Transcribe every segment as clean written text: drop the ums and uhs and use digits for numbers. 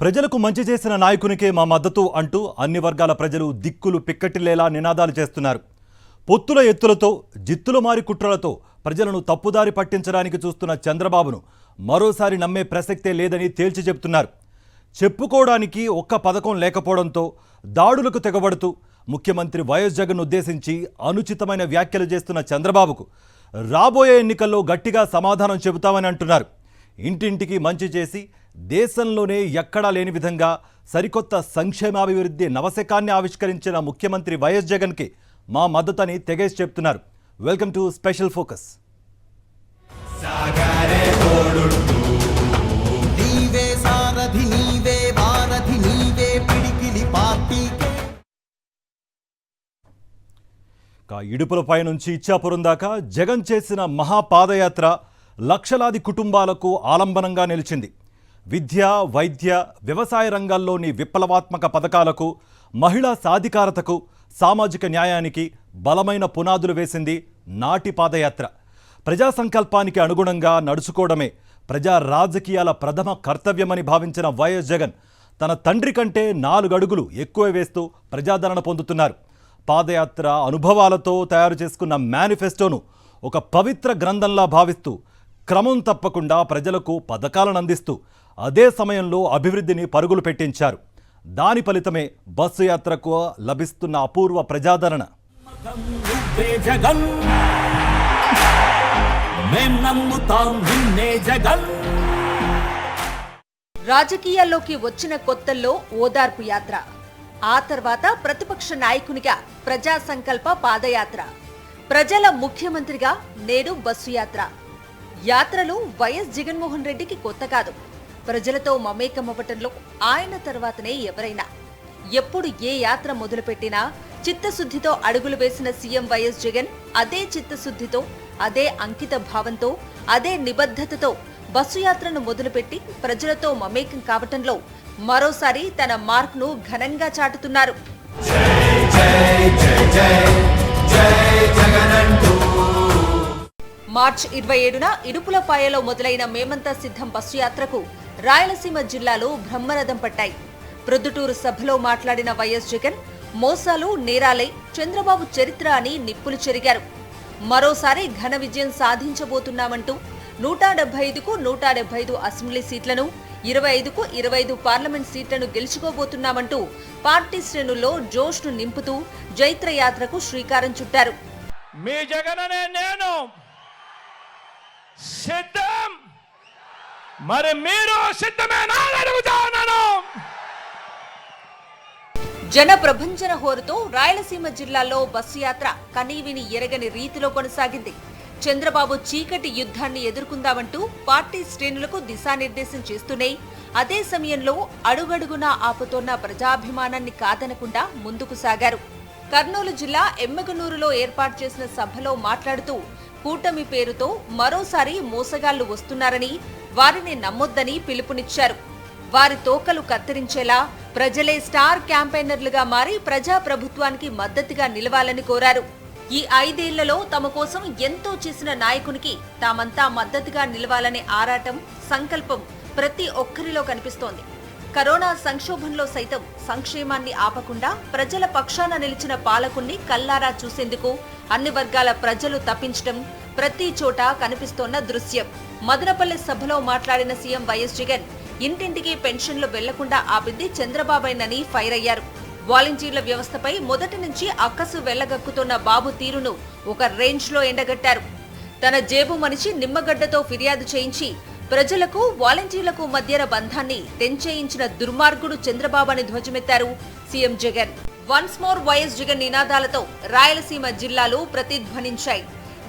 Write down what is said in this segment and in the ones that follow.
ప్రజలకు మంచి చేసిన నాయకునికే మా మద్దతు అంటూ అన్ని వర్గాల ప్రజలు దిక్కులు పిక్కటిల్లేలా నినాదాలు చేస్తున్నారు. పొత్తుల ఎత్తులతో జిత్తుల మారి కుట్రలతో ప్రజలను తప్పుదారి పట్టించడానికి చూస్తున్న చంద్రబాబును మరోసారి నమ్మే ప్రసక్తే లేదని తేల్చి చెప్తున్నారు. చెప్పుకోవడానికి ఒక్క పథకం లేకపోవడంతో దాడులకు తెగబడుతూ ముఖ్యమంత్రి వైఎస్ జగన్ ఉద్దేశించి అనుచితమైన వ్యాఖ్యలు చేస్తున్న చంద్రబాబుకు రాబోయే ఎన్నికల్లో గట్టిగా సమాధానం చెబుతామని అంటున్నారు. ఇంటింటికి మంచి చేసి దేశంలోనే ఎక్కడా లేని విధంగా సరికొత్త సంక్షేమాభివృద్ధి నవశకాన్ని ఆవిష్కరించిన ముఖ్యమంత్రి వైఎస్ జగన్కి మా మద్దతుని తెగేసి చెప్తున్నారు. Welcome to special focus. Idupulapaya నుంచి ఇచ్చాపురం దాకా జగన్ చేసిన మహాపాదయాత్ర లక్షలాది కుటుంబాలకు ఆలంబనంగా నిలిచింది. విద్య, వైద్య, వ్యవసాయ రంగాల్లోని విప్లవాత్మక పథకాలకు, మహిళా సాధికారతకు, సామాజిక న్యాయానికి బలమైన పునాదులు వేసింది నాటి పాదయాత్ర. ప్రజా సంకల్పానికి అనుగుణంగా నడుచుకోవడమే ప్రజా రాజకీయాల ప్రథమ కర్తవ్యమని భావించిన వైఎస్ జగన్ తన తండ్రి కంటే 4 అడుగులు ఎక్కువ వేస్తూ ప్రజాదరణ పొందుతున్నారు. పాదయాత్ర అనుభవాలతో తయారు చేసుకున్న మేనిఫెస్టోను ఒక పవిత్ర గ్రంథంలా భావిస్తూ క్రమం తప్పకుండా ప్రజలకు పథకాలను అందిస్తూ అదే సమయంలో అభివృద్ధిని పరుగులు పెట్టించారు. దాని ఫలితమే బస్సు యాత్రకు లభిస్తున్న అపూర్వ ప్రజాదరణ. రాజకీయాల్లోకి వచ్చిన కొత్తల్లో ఓదార్పు యాత్ర, ఆ తర్వాత ప్రతిపక్ష నాయకునిగా ప్రజా సంకల్ప పాదయాత్ర, ప్రజల ముఖ్యమంత్రిగా నేడు బస్సు యాత్ర. యాత్రలు వైఎస్ జగన్మోహన్ రెడ్డికి కొత్త కాదు. ప్రజలతో మమేకమవ్వటంలో ఆయన తర్వాతనే ఎవరైనా. ఎప్పుడు ఏ యాత్ర మొదలుపెట్టినా చిత్తశుద్ధితో అడుగులు వేసిన సీఎం వైఎస్ జగన్ అదే చిత్తశుద్ధితో, అదే అంకిత భావంతో, అదే నిబద్ధతతో బస్సు యాత్రను మొదలుపెట్టి ప్రజలతో మమేకం కావటంలో మరోసారి తన మార్క్ను ఘనంగా చాటుతున్నారు. మార్చి 27న ఇడుపులపాయలో మొదలైన మేమంతా సిద్ధం బస్సు యాత్రకు రాయలసీమ జిల్లాలో బ్రహ్మరథం పట్టాయి. ప్రొద్దుటూరు సభలో మాట్లాడిన వైఎస్ జగన్ మోసాలు, నేరాలై చంద్రబాబు చరిత్ర అని నిప్పులు చెరిగారు. మరోసారి ఘన విజయం సాధించబోతున్నామంటూ 175కు 175 అసెంబ్లీ సీట్లను, 25కు 25 పార్లమెంట్ సీట్లను గెలుచుకోబోతున్నామంటూ పార్టీ శ్రేణుల్లో జోష్ను నింపుతూ జైత్ర యాత్రకు శ్రీకారం చుట్టారు. మీ జగననే నేను సిద్ధం, మరి మీరు సిద్ధమేనా అడుగుతాను. జన ప్రభంజన హోరుతో రాయలసీమ జిల్లాలో బస్సు యాత్ర కనీవిని ఎరగని రీతిలో కొనసాగింది. చంద్రబాబు చీకటి యుద్ధాన్ని ఎదుర్కొందామంటూ పార్టీ శ్రేణులకు దిశానిర్దేశం చేస్తూనే అదే సమయంలో అడుగడుగునా ఆపుతోన్న ప్రజాభిమానాన్ని కాదనకుండా ముందుకు సాగారు. కర్నూలు జిల్లా ఎమ్మెగనూరులో ఏర్పాటు చేసిన సభలో మాట్లాడుతూ కూటమి పేరుతో మరోసారి మోసగాళ్లు వస్తున్నారని, వారిని నమ్మొద్దని పిలుపునిచ్చారు. వారి తోకలు కత్తిరించేలా ప్రజలే స్టార్ క్యాంపెయినర్లుగా మారి ప్రజాప్రభుత్వానికి మద్దతుగా నిలవాలని కోరారు. ఈ 5 ఏళ్లలో తమ కోసం ఎంతో చేసిన నాయకునికి తామంతా మద్దతుగా నిలవాలనే ఆరాటం, సంకల్పం ప్రతి ఒక్కరిలో కనిపిస్తోంది. కరోనా సంక్షోభంలో సైతం సంక్షేమాన్ని ఆపకుండా ప్రజల పక్షాన నిలిచిన పాలకుణ్ణి కల్లారా చూసేందుకు అన్ని వర్గాల ప్రజలు తప్పించడం ప్రతి చోట కనిపిస్తోన్న దృశ్యం. మదనపల్లె సభలో మాట్లాడిన సీఎం వైఎస్ జగన్ ఇంటింటికి పెన్షన్లు వెళ్లకుండా ఆపింది చంద్రబాబేనని ఫైర్ అయ్యారు. వాలంటీర్ల వ్యవస్థపై మొదటి నుంచి అక్కసు వెళ్లగక్కుతున్న బాబు తీరును ఒక రేంజ్లో ఎండగట్టారు. తన జేబు మనిషి నిమ్మగడ్డతో ఫిర్యాదు చేయించి ప్రజలకు, వాలంటీర్లకు మధ్యన బంధాన్ని తెంచేయించిన దుర్మార్గుడు చంద్రబాబు అని ధ్వజమెత్తారు CM Jagan. Once more YS Jagan నినాదాలతో రాయలసీమ జిల్లాలు ప్రతిధ్వనించాయి.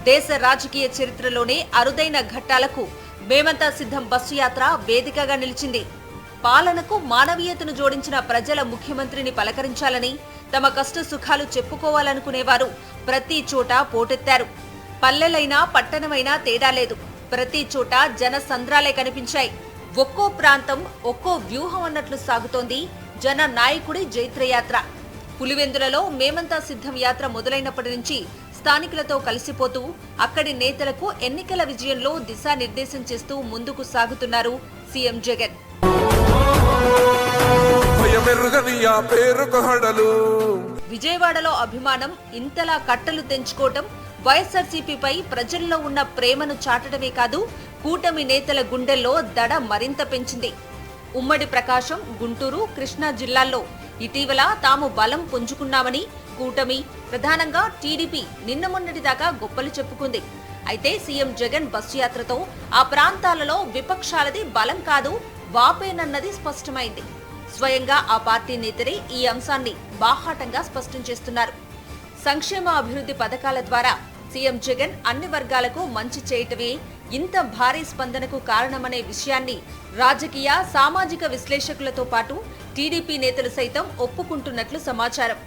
దేశ రాజకీయ చరిత్రలోనే అరుదైన ఘట్టాలకు మేమంతా సిద్ధం బస్సు యాత్ర వేదికగా నిలిచింది. పాలనకు మానవీయతను జోడించిన ప్రజల ముఖ్యమంత్రిని పలకరించాలని, తమ కష్ట సుఖాలు చెప్పుకోవాలనుకునేవారు ప్రతి చోట పోటెత్తారు. పల్లెలైనా పట్టణమైనా తేడా లేదు. ప్రతి చోట జన సంద్రాలే కనిపించాయి. ఒక్కో ప్రాంతం ఒక్కో వ్యూహం అన్నట్లు సాగుతోంది జన నాయకుడి జైత్రయాత్ర. పులివెందులలో మేమంతా సిద్ధం యాత్ర మొదలైనప్పటి నుంచి స్థానికులతో కలిసిపోతూ అక్కడి నేతలకు ఎన్నికల విజయంలో దిశానిర్దేశం చేస్తూ ముందుకు సాగుతున్నారు సీఎం జగన్. అయ్యా పేరుకు హడలు. విజయవాడలో అభిమానం ఇంతలా కట్టలు తెంచుకోవటం వైఎస్ఆర్సీపీపై ప్రజల్లో ఉన్న ప్రేమను చాటడమే కాదు, కూటమి నేతల గుండెల్లో దడ మరింత పెంచింది. ఉమ్మడి ప్రకాశం, గుంటూరు, కృష్ణా జిల్లాల్లో ఇటీవల తాము బలం పుంజుకున్నామని కూటమి, ప్రధానంగా టీడీపీ నిన్న మొన్నటిదాకా గొప్పలు చెప్పుకుంది. అయితే సీఎం జగన్ బస్సు యాత్రతో ఆ ప్రాంతాలలో విపక్షాలది బలం కాదు, వాపేనన్నది స్పష్టమైంది. స్వయంగా ఆ పార్టీ నేతలే ఈ అంశాన్ని బాహాటంగా స్పష్టం చేస్తున్నారు. సంక్షేమ అభివృద్ధి పథకాల ద్వారా సీఎం జగన్ అన్ని వర్గాలకు మంచి చేయటమే ఇంత భారీ స్పందనకు కారణమనే విషయాన్ని రాజకీయ, సామాజిక విశ్లేషకులతో పాటు టీడీపీ నేతలు సైతం ఒప్పుకుంటున్నట్లు సమాచారం.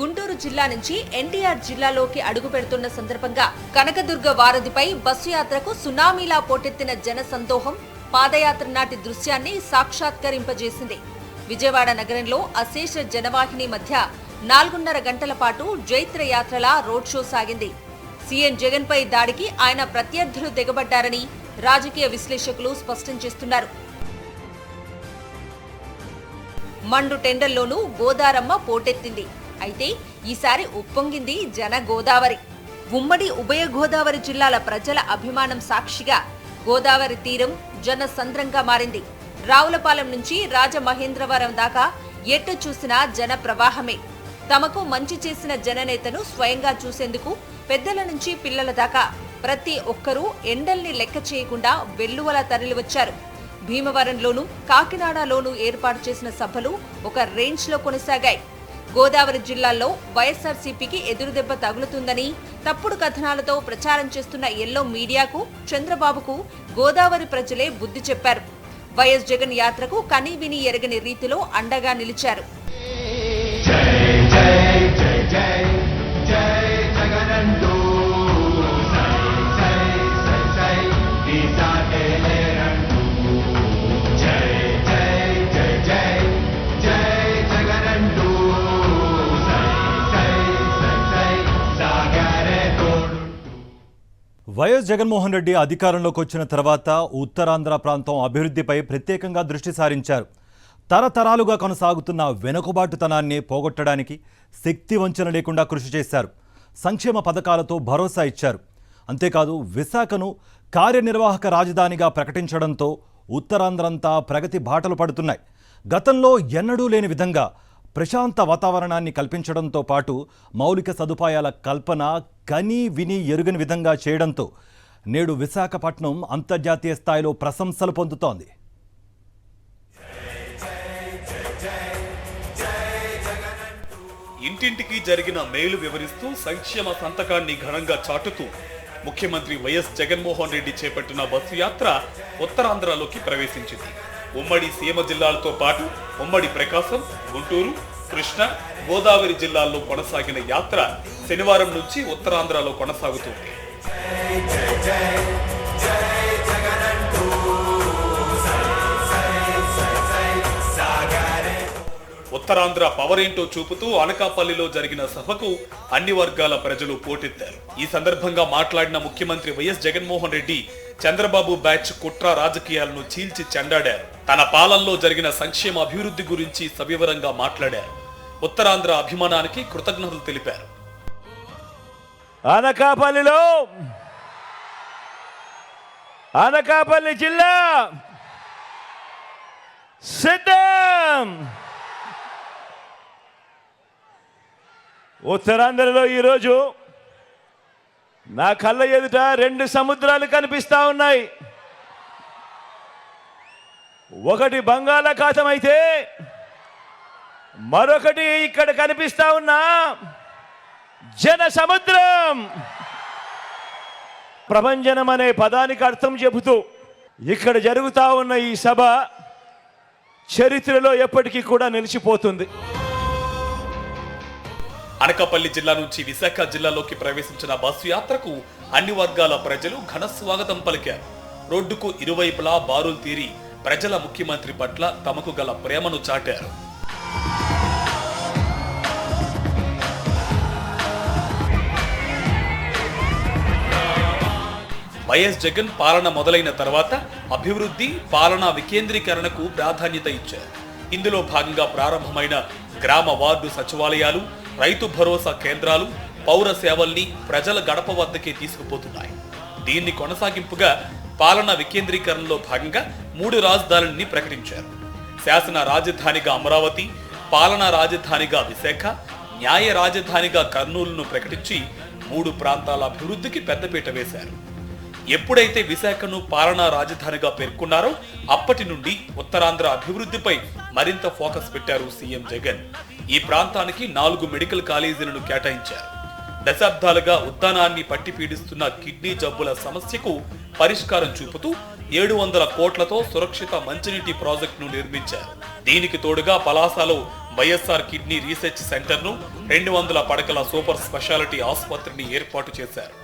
గుంటూరు జిల్లా నుంచి ఎన్టీఆర్ జిల్లాలోకి అడుగు పెడుతున్న సందర్భంగా కనకదుర్గ వారధిపై బస్సు యాత్రకు సునామీలా పోటెత్తిన జన సందోహం పాదయాత్ర నాటి దృశ్యాన్ని సాక్షాత్కరింపజేసింది. విజయవాడ నగరంలో అశేష జనవాహిని మధ్య 4.5 గంటల పాటు జైత్ర యాత్రలా రోడ్ షో సాగింది. సీఎం జగన్ పై దాడికి ఆయన ప్రత్యర్థులు దిగబడ్డారని రాజకీయ విశ్లేషకులు స్పష్టం చేస్తున్నారు. మండు టెండర్లోనూ గోదారమ్మ పోటెత్తింది. అయితే ఈసారి ఉప్పొంగింది జన గోదావరి. ఉమ్మడి ఉభయ గోదావరి జిల్లాల ప్రజల అభిమానం సాక్షిగా గోదావరి తీరం జన సంద్రంగా మారింది. రావులపాలెం నుంచి రాజమహేంద్రవరం దాకా ఎటు చూసినా జన ప్రవాహమే. తమకు మంచి చేసిన జననేతను స్వయంగా చూసేందుకు పెద్దల నుంచి పిల్లల దాకా ప్రతి ఒక్కరూ ఎండల్ని లెక్క చేయకుండా వెల్లువలా తరలివచ్చారు. భీమవరంలోనూ కాకినాడలోనూ ఏర్పాటు చేసిన సభలు ఒక రేంజ్లో కొనసాగాయి. గోదావరి జిల్లాల్లో వైఎస్ఆర్సీపీకి ఎదురుదెబ్బ తగులుతుందని తప్పుడు కథనాలతో ప్రచారం చేస్తున్న ఎల్లో మీడియాకు, చంద్రబాబుకు గోదావరి ప్రజలే బుద్ధి చెప్పారు. వైఎస్ జగన్ యాత్రకు కనీవిని ఎరగని రీతిలో అండగా నిలిచారు. వైఎస్ జగన్మోహన్ రెడ్డి అధికారంలోకి వచ్చిన తర్వాత ఉత్తరాంధ్ర ప్రాంతం అభివృద్ధిపై ప్రత్యేకంగా దృష్టి సారించారు. తరతరాలుగా కొనసాగుతున్న వెనుకబాటుతనాన్ని పోగొట్టడానికి శక్తి వంచన లేకుండా కృషి చేశారు. సంక్షేమ పథకాలతో భరోసా ఇచ్చారు. అంతేకాదు విశాఖను కార్యనిర్వాహక రాజధానిగా ప్రకటించడంతో ఉత్తరాంధ్రంతా ప్రగతి బాటలు పడుతున్నాయి. గతంలో ఎన్నడూ లేని విధంగా ప్రశాంత వాతావరణాన్ని కల్పించడంతో పాటు మౌలిక సదుపాయాల కల్పన కని విని ఎరుగని విధంగా చేయడంతో నేడు విశాఖపట్నం అంతర్జాతీయ స్థాయిలో ప్రశంసలు పొందుతోంది. ఇంటింటికి జరిగిన మేలు వివరిస్తూ సంక్షేమ సంతకాన్ని ఘనంగా చాటుతూ ముఖ్యమంత్రి వైఎస్ జగన్మోహన్ రెడ్డి చేపట్టిన బస్సు యాత్ర ఉత్తరాంధ్రలోకి ప్రవేశించింది. ఉమ్మడి సీమ జిల్లాలతో పాటు ఉమ్మడి ప్రకాశం, గుంటూరు, కృష్ణా, గోదావరి జిల్లాల్లో కొనసాగిన యాత్ర శనివారం నుంచి ఉత్తరాంధ్రలో కొనసాగుతుంది. ఉత్తరాంధ్ర పవర్ ఏంటో చూపుతూ అనకాపల్లిలో జరిగిన సభకు అన్ని వర్గాల ప్రజలు పోటెత్తారు. ఈ సందర్భంగా మాట్లాడిన ముఖ్యమంత్రి వైఎస్ జగన్మోహన్ రెడ్డి చంద్రబాబు బ్యాచ్ కుట్ర రాజకీయాలను చీల్చి చెండాడారు. తన పాలనలో జరిగిన సంక్షేమ అభివృద్ధి గురించి సవివరంగా మాట్లాడారు. ఉత్తరాంధ్ర అభిమానానికి కృతజ్ఞతలు తెలిపారు. అనకాపల్లి జిల్లా సిద్ధం. ఉత్తరాంధ్రలో ఈరోజు నా కళ్ళ ఎదుట 2 సముద్రాలు కనిపిస్తా ఉన్నాయి. ఒకటి బంగాళాఖాతం అయితే మరొకటి ఇక్కడ కనిపిస్తా ఉన్న జన సముద్రం. ప్రభంజనం అనే పదానికి అర్థం చెబుతూ ఇక్కడ జరుగుతా ఉన్న ఈ సభ చరిత్రలో ఎప్పటికీ కూడా నిలిచిపోతుంది. అనకాపల్లి జిల్లా నుంచి విశాఖ జిల్లాలోకి ప్రవేశించిన బస్సు యాత్రకు అన్ని వర్గాల ప్రజలు ఘన స్వాగతం పలికారు. రోడ్డుకు ఇరువైపులా బారులు తీరి ప్రజల ముఖ్యమంత్రి పట్ల తమకు గల ప్రేమను చాటారు. వైఎస్ జగన్ పాలన మొదలైన తర్వాత అభివృద్ధి, పాలనా వికేంద్రీకరణకు ప్రాధాన్యత ఇచ్చారు. ఇందులో భాగంగా ప్రారంభమైన గ్రామ వార్డు సచివాలయాలు, రైతు భరోసా కేంద్రాలు పౌర సేవల్ని ప్రజల గడప వద్దకే తీసుకుపోతున్నాయి. దీన్ని కొనసాగింపుగా పాలనా వికేంద్రీకరణలో భాగంగా 3 రాజధానుల్ని ప్రకటించారు. శాసన రాజధానిగా అమరావతి, పాలనా రాజధానిగా విశాఖ, న్యాయ రాజధానిగా కర్నూలును ప్రకటించి 3 ప్రాంతాల అభివృద్ధికి పెద్దపీట వేశారు. ఎప్పుడైతే విశాఖను పాలనా రాజధానిగా పేర్కొన్నారో అప్పటి నుండి ఉత్తరాంధ్ర అభివృద్ధిపై మరింత ఫోకస్ పెట్టారు సీఎం జగన్. ఈ ప్రాంతానికి 4 మెడికల్ కాలేజీలను కేటాయించారు. దశాబ్దాలుగా ఉద్దానాన్ని పట్టి పీడిస్తున్న కిడ్నీ జబ్బుల సమస్యకు పరిష్కారం చూపుతూ 700 కోట్లతో సురక్షిత మంచినీటి ప్రాజెక్టును నిర్మించారు. దీనికి తోడుగా పలాసలో వైఎస్ఆర్ కిడ్నీ రీసెర్చ్ సెంటర్ను, 200 పడకల సూపర్ స్పెషాలిటీ ఆసుపత్రిని ఏర్పాటు చేశారు.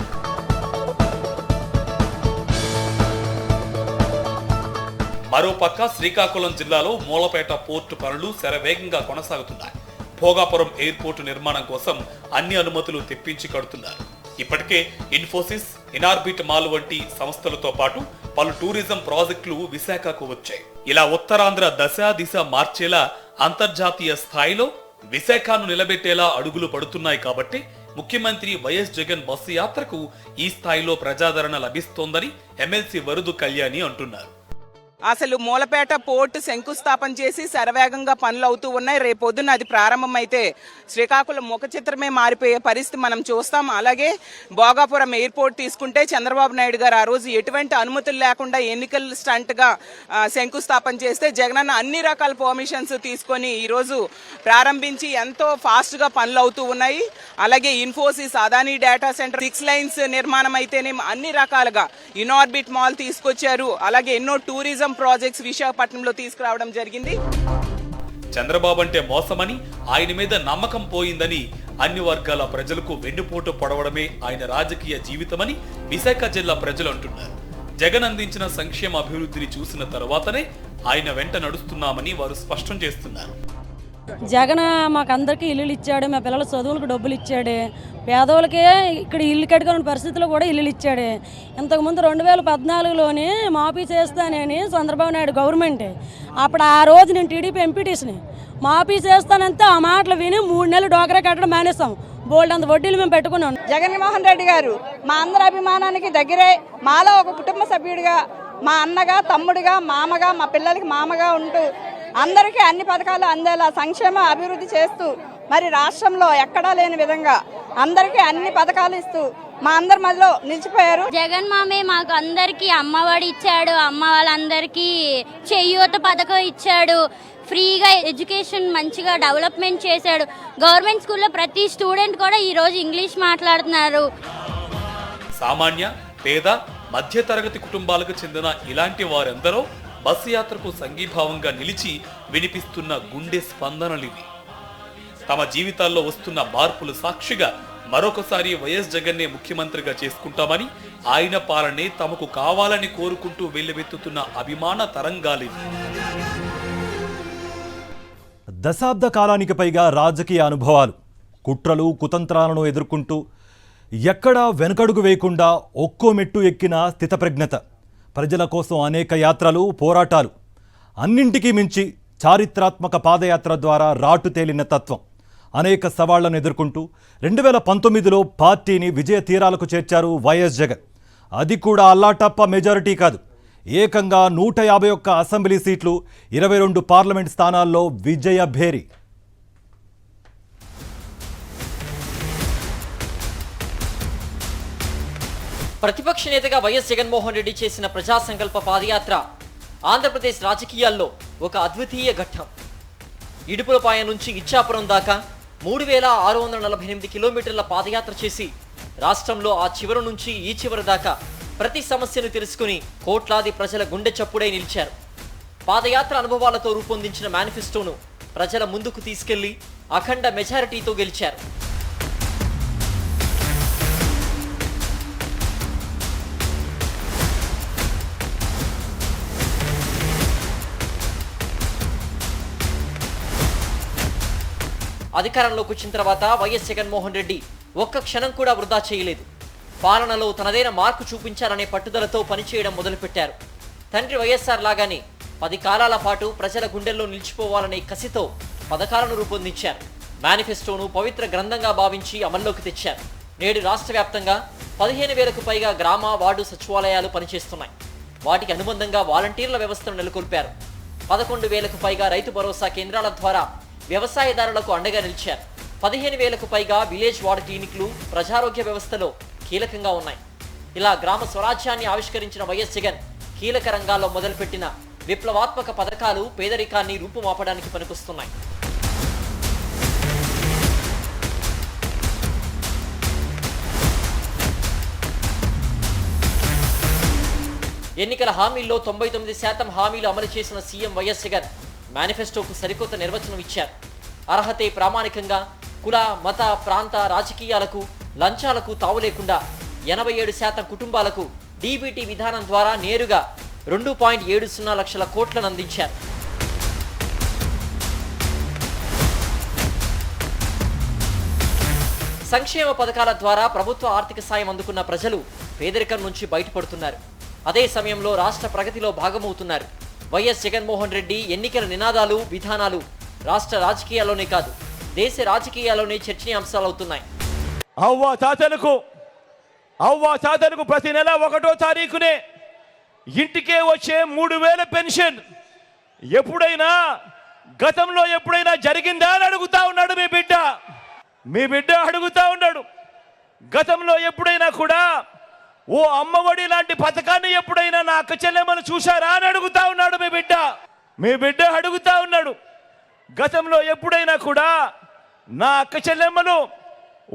మరోపక్క శ్రీకాకుళం జిల్లాలో మూలపేట పోర్టు పనులు శరవేగంగా కొనసాగుతున్నాయి. భోగాపురం ఎయిర్పోర్టు నిర్మాణం కోసం అన్ని అనుమతులు తెప్పించి కడుతున్నారు. ఇప్పటికే ఇన్ఫోసిస్, ఇనార్బిట్ మాల్ వంటి సంస్థలతో పాటు పలు టూరిజం ప్రాజెక్టులు విశాఖకు వచ్చాయి. ఇలా ఉత్తరాంధ్ర దిశ మార్చేలా అంతర్జాతీయ స్థాయిలో విశాఖను నిలబెట్టేలా అడుగులు పడుతున్నాయి. కాబట్టి ముఖ్యమంత్రి వైఎస్ జగన్ బస్సు యాత్రకు ఈ స్థాయిలో ప్రజాదరణ లభిస్తోందని ఎమ్మెల్సీ వరుదు కళ్యాణి అంటున్నారు. అసలు మూలపేట పోర్టు శంకుస్థాపన చేసి శరవేగంగా పనులు అవుతూ ఉన్నాయి. రేపొద్దున అది ప్రారంభమైతే శ్రీకాకుళం ముఖ చిత్రమే మారిపోయే పరిస్థితి మనం చూస్తాం. అలాగే భోగాపురం ఎయిర్పోర్ట్ తీసుకుంటే చంద్రబాబు నాయుడు గారు ఆ రోజు ఎటువంటి అనుమతులు లేకుండా ఎన్నికల స్టంట్గా శంకుస్థాపన చేస్తే జగనన్న అన్ని రకాల పర్మిషన్స్ తీసుకొని ఈరోజు ప్రారంభించి ఎంతో ఫాస్ట్గా పనులు అవుతూ ఉన్నాయి. అలాగే Infosys, Adani data centre, 6 lines నిర్మాణం అయితేనే అన్ని రకాలుగా ఇనార్బిట్ మాల్ తీసుకొచ్చారు. అలాగే ఎన్నో టూరిజం ప్రాజెక్ట్స్ విశాఖపట్నంలో తీసుకురావడం జరిగింది. చంద్రబాబు అంటే మోసమని, ఆయన మీద నమ్మకం పోయిందని, అన్ని వర్గాల ప్రజలకు వెన్నుపోటు పొడవడమే ఆయన రాజకీయ జీవితమని విశాఖ జిల్లా ప్రజలు అంటున్నారు. జగన్ అందించిన సంక్షేమ అభివృద్ధిని చూసిన తర్వాతనే ఆయన వెంట నడుస్తున్నామని వారు స్పష్టం చేస్తున్నారు. జగన్ మాకందరికీ ఇల్లులు ఇచ్చాడు, మా పిల్లల చదువులకు డబ్బులు ఇచ్చాడు, పేదవాళ్ళకే ఇక్కడ ఇల్లు కట్టుకునే పరిస్థితుల్లో కూడా ఇల్లులు ఇచ్చాడు. ఇంతకుముందు 2014లోనే మాఫీ చేస్తానని చంద్రబాబు నాయుడు గవర్నమెంట్, అప్పుడు ఆ రోజు నేను టీడీపీ ఎంపీటీస్ని మాఫీ చేస్తానంటే ఆ మాటలు విని 3 నెలలు డోకరా కట్టడం మానేస్తాం. బోల్డ్ అంత వడ్డీలు మేము పెట్టుకున్నాం. జగన్మోహన్ రెడ్డి గారు మా అందరి అభిమానానికి దగ్గరే, మాలో ఒక కుటుంబ సభ్యుడిగా, మా అన్నగా, తమ్ముడిగా, మామగా, మా పిల్లలకి మామగా ఉంటూ అందరికీ అన్ని పథకాలు అందేలా సంక్షేమ అభివృద్ధి చేస్తూ మరి రాష్ట్రంలో ఎక్కడా లేని విధంగా అందరికీ అన్ని పథకాలు ఇస్తూ మా అందరి మధ్యలో నిలిచిపోయారు. జగన్ మామే మాకు అందరికీ అమ్మఒడి ఇచ్చాడు, అమ్మ వాళ్ళందరికీ చేయూత పథకం ఇచ్చాడు, ఫ్రీగా ఎడ్యుకేషన్ మంచిగా డెవలప్మెంట్ చేశాడు. గవర్నమెంట్ స్కూల్లో ప్రతి స్టూడెంట్ కూడా ఈరోజు ఇంగ్లీష్ మాట్లాడుతున్నారు. సామాన్య, పేద, మధ్యతరగతి కుటుంబాలకు చెందిన ఇలాంటి వారెందరో బస్సు యాత్రకు సంఘీభావంగా నిలిచి వినిపిస్తున్న గుండె స్పందనలివి. తమ జీవితాల్లో వస్తున్న మార్పులు సాక్షిగా మరొకసారి వైఎస్ జగన్నే ముఖ్యమంత్రిగా చేసుకుంటామని, ఆయన పాలనే తమకు కావాలని కోరుకుంటూ వెల్లువెత్తుతున్న అభిమాన తరంగాలివి. దశాబ్ద కాలానికి పైగా రాజకీయ అనుభవాలు, కుట్రలు, కుతంత్రాలను ఎదుర్కొంటూ ఎక్కడా వెనుకడుగు వేయకుండా ఒక్కో మెట్టు ఎక్కిన స్థితప్రజ్ఞత, ప్రజల కోసం అనేక యాత్రలు, పోరాటాలు, అన్నింటికీ మించి చారిత్రాత్మక పాదయాత్ర ద్వారా రాటు తేలిన తత్వం, అనేక సవాళ్లను ఎదుర్కొంటూ 2019లో పార్టీని విజయ తీరాలకు చేర్చారు వైఎస్ జగన్. అది కూడా అల్లాటప్ప మెజారిటీ కాదు, ఏకంగా 151 అసెంబ్లీ సీట్లు, 22 పార్లమెంట్ స్థానాల్లో విజయ భేరి. ప్రతిపక్ష నేతగా వైఎస్ జగన్మోహన్ రెడ్డి చేసిన ప్రజా సంకల్ప పాదయాత్ర ఆంధ్రప్రదేశ్ రాజకీయాల్లో ఒక అద్వితీయ ఘట్టం. ఇడుపులపాయ నుంచి ఇచ్చాపురం దాకా 3648 కిలోమీటర్ల పాదయాత్ర చేసి రాష్ట్రంలో ఆ చివరి నుంచి ఈ చివరి దాకా ప్రతి సమస్యను తెలుసుకుని కోట్లాది ప్రజల గుండె చప్పుడై నిలిచారు. పాదయాత్ర అనుభవాలతో రూపొందించిన మేనిఫెస్టోను ప్రజల ముందుకు తీసుకెళ్లి అఖండ మెజారిటీతో గెలిచారు. అధికారంలోకి వచ్చిన తర్వాత వైఎస్ జగన్మోహన్ రెడ్డి ఒక్క క్షణం కూడా వృధా చేయలేదు. పాలనలో తనదైన మార్కు చూపించాలనే పట్టుదలతో పనిచేయడం మొదలుపెట్టారు. తండ్రి వైఎస్ఆర్ లాగానే 10 కాలాల పాటు ప్రజల గుండెల్లో నిలిచిపోవాలనే కసితో పథకాలను రూపొందించారు. మేనిఫెస్టోను పవిత్ర గ్రంథంగా భావించి అమల్లోకి తెచ్చారు. నేడు రాష్ట్ర వ్యాప్తంగా 15,000కు పైగా గ్రామ వార్డు సచివాలయాలు పనిచేస్తున్నాయి. వాటికి అనుబంధంగా వాలంటీర్ల వ్యవస్థను నెలకొల్పారు. 11,000కు పైగా రైతు భరోసా కేంద్రాల ద్వారా వ్యవసాయదారులకు అండగా నిలిచారు. 15,000కు పైగా విలేజ్ వార్డు క్లినిక్లు ప్రజారోగ్య వ్యవస్థలో కీలకంగా ఉన్నాయి. ఇలా గ్రామ స్వరాజ్యాన్ని ఆవిష్కరించిన వైఎస్ జగన్ కీలక రంగాల్లో మొదలుపెట్టిన విప్లవాత్మక పథకాలు పేదరికాన్ని రూపుమాపడానికి పనికొస్తున్నాయి. ఎన్నికల హామీల్లో 99% హామీలు అమలు చేసిన సీఎం వైఎస్ జగన్ మేనిఫెస్టోకు సరికొత్త నిర్వచనం ఇచ్చారు. అర్హతే ప్రామాణికంగా కుల, మత, ప్రాంత రాజకీయాలకు, లంచాలకు తావు లేకుండా 87% కుటుంబాలకు డీబీటీ విధానం ద్వారా నేరుగా 2.70 లక్షల కోట్లను అందించారు. సంక్షేమ పథకాల ద్వారా ప్రభుత్వ ఆర్థిక సాయం అందుకున్న ప్రజలు పేదరికం నుంచి బయటపడుతున్నారు. అదే సమయంలో రాష్ట్ర ప్రగతిలో భాగమవుతున్నారు. వైఎస్ జగన్మోహన్ రెడ్డి ఎన్నికల నినాదాలు, విధానాలు రాష్ట్ర రాజకీయాల్లోనే కాదు, దేశ రాజకీయాల్లోనే చర్చనీయాంశాలవుతున్నాయి. అవ్వ తాతలకు ప్రతి నెల 1వ తారీఖునే ఇంటికే వచ్చే 3,000 పెన్షన్ ఎప్పుడైనా గతంలో ఎప్పుడైనా జరిగిందా అని అడుగుతా ఉన్నాడు మీ బిడ్డ అడుగుతా ఉన్నాడు. గతంలో ఎప్పుడైనా కూడా ఓ అమ్మఒడి లాంటి పథకాన్ని ఎప్పుడైనా నా అక్క చెల్లెమ్మను చూశారా అని అడుగుతా ఉన్నాడు మీ బిడ్డ అడుగుతా ఉన్నాడు. గతంలో ఎప్పుడైనా కూడా నా అక్క చెల్లెమ్మను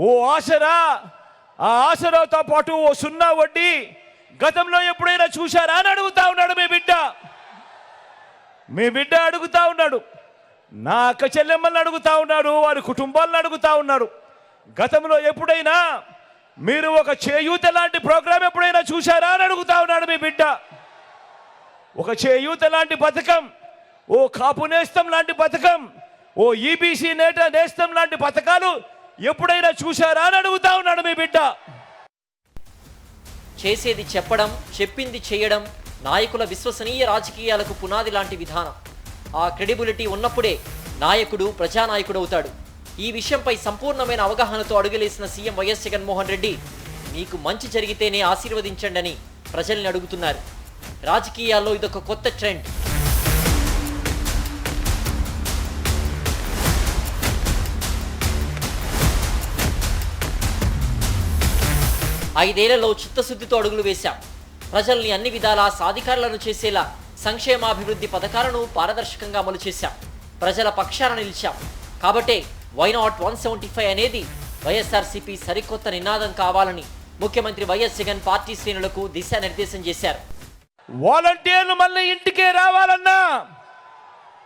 ఓ ఆసరా, ఆ ఆసరాతో పాటు ఓ 0 వడ్డీ గతంలో ఎప్పుడైనా చూశారా అని అడుగుతా ఉన్నాడు మీ బిడ్డ అడుగుతా ఉన్నాడు. నా అక్క చెల్లెమ్మల్ని అడుగుతా ఉన్నాడు, వారి కుటుంబాలను అడుగుతా ఉన్నారు. గతంలో ఎప్పుడైనా మీరు ఒక చేయూత లాంటి ప్రోగ్రాం ఎప్పుడైనా చూశారా అని అడుగుతా ఉన్నాడు మీ బిడ్డ. ఒక చేయూత లాంటి పథకం, ఓ కాపు నేస్తం లాంటి పథకం, ఓ ఈబీసీ నేస్తం లాంటి పథకాలు ఎప్పుడైనా చూశారా అని అడుగుతా ఉన్నాడు మీ బిడ్డ. చేసేది చెప్పడం, చెప్పింది చేయడం నాయకుల విశ్వసనీయ రాజకీయాలకు పునాది లాంటి విధానం. ఆ క్రెడిబిలిటీ ఉన్నప్పుడే నాయకుడు ప్రజానాయకుడు అవుతాడు. ఈ విషయంపై సంపూర్ణమైన అవగాహనతో అడుగులేసిన సీఎం వైఎస్ జగన్మోహన్ రెడ్డి మీకు మంచి జరిగితేనే ఆశీర్వదించండి అని ప్రజల్ని అడుగుతున్నారు. రాజకీయాల్లో ఇదొక కొత్త ట్రెండ్. ఐదేళ్లలో చిత్తశుద్ధితో అడుగులు వేశాం. ప్రజల్ని అన్ని విధాలా సాధికారులను చేసేలా సంక్షేమాభివృద్ధి పథకాలను పారదర్శకంగా అమలు చేశాం. ప్రజల పక్షాన నిలిచాం. కాబట్టే వైనాట్ 175 అనేది వైఎస్ఆర్సీపీ సరికొత్త నినాదం కావాలని ముఖ్యమంత్రి వైఎస్ జగన్ పార్టీ శ్రేణులకు దిశానిర్దేశం చేశారు. వాలంటీర్లు మళ్ళీ ఇంటికే రావాలన్నా,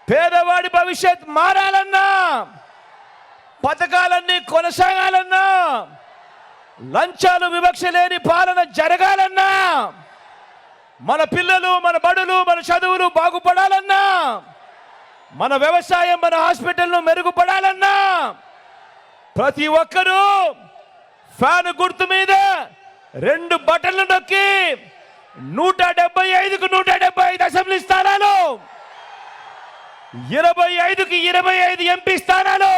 పేదవాడి భవిష్యత్ మారాలన్నా, పథకాలన్నీ కొనసాగాలన్నా, లంచాలు వివక్ష లేని పాలన జరగాలన్నా, మన పిల్లలు, మన బడులు, మన చదువులు బాగుపడాలన్నా, మన వ్యవసాయం, మన హాస్పిటల్ను మెరుగుపడాలన్నా ప్రతి ఒక్కరూ ఫ్యాన్ గుర్తు మీద 2 బటన్లు నొక్కి 175కు 175 అసెంబ్లీ స్థానాలు, 25కి 25 ఎంపీ స్థానాలు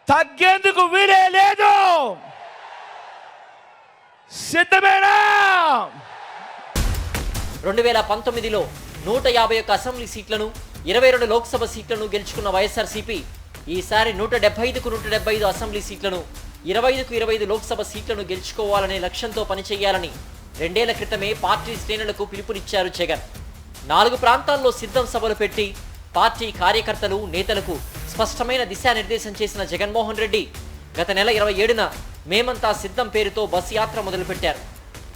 తగ్గేందుకు వీలే లేదు. సిద్ధమేనా? 2019లో 151 అసెంబ్లీ సీట్లను, 22 లోక్సభ సీట్లను గెలుచుకున్న వైఎస్ఆర్సీపీ ఈసారి 175కు 175 అసెంబ్లీ సీట్లను, 25కు 25 లోక్సభ సీట్లను గెలుచుకోవాలనే లక్ష్యంతో పనిచేయాలని 2 ఏళ్ల క్రితమే పార్టీ శ్రేణులకు పిలుపునిచ్చారు జగన్. 4 ప్రాంతాల్లో సిద్ధం సభలు పెట్టి పార్టీ కార్యకర్తలు, నేతలకు స్పష్టమైన దిశానిర్దేశం చేసిన జగన్మోహన్ రెడ్డి గత నెల 27న మేమంతా సిద్ధం పేరుతో బస్ యాత్ర మొదలుపెట్టారు.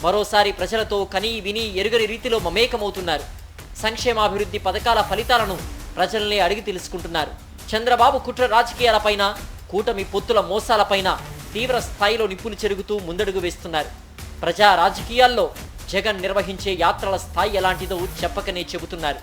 మరోసారి ప్రజలతో కనీ విని ఎరుగని రీతిలో మమేకమవుతున్నారు. సంక్షేమాభివృద్ధి పథకాల ఫలితాలను ప్రజల్ని అడిగి తెలుసుకుంటున్నారు. చంద్రబాబు కుట్ర రాజకీయాలపైన, కూటమి పొత్తుల మోసాలపైన తీవ్ర స్థాయిలో నిప్పులు చెరుగుతూ ముందడుగు వేస్తున్నారు. ప్రజా రాజకీయాల్లో జగన్ నిర్వహించే యాత్రల స్థాయి ఎలాంటిదో చెప్పకనే చెబుతున్నారు.